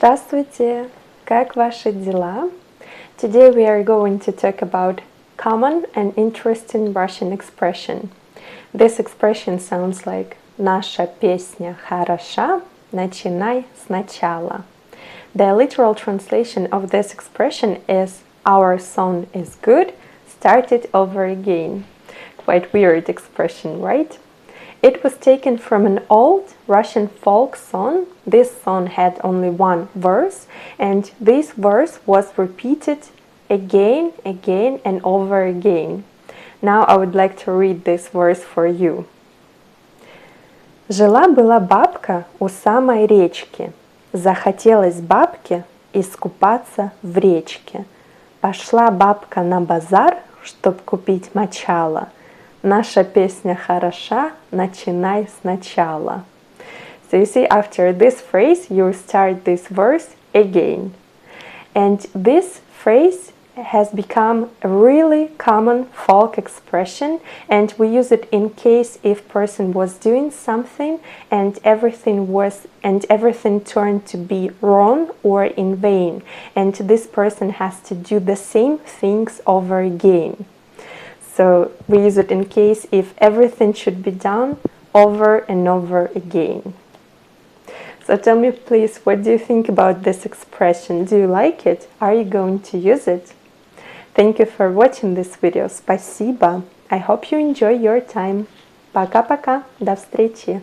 Здравствуйте! Как ваши дела? Today we are going to talk about common and interesting Russian expression. This expression sounds like «Наша песня хороша, начинай сначала». The literal translation of this expression is «Our song is good, start it over again». Quite weird expression, right? It was taken from an old Russian folk song. This song had only one verse, and this verse was repeated again, and over again. Now I would like to read this verse for you. Жила-была бабка у самой речки. Захотелось бабке искупаться в речке. Пошла бабка на базар, чтоб купить мочало. Наша песня хороша, начинай сначала. So you see, after this phrase, you start this verse again. And this phrase has become a really common folk expression, and we use it in case if person was doing something and everything turned to be wrong or in vain, and this person has to do the same things over again. So we use it in case if everything should be done over and over again. So tell me please, what do you think about this expression? Do you like it? Are you going to use it? Thank you for watching this video. Спасибо. I hope you enjoy your time. Пока-пока. До встречи.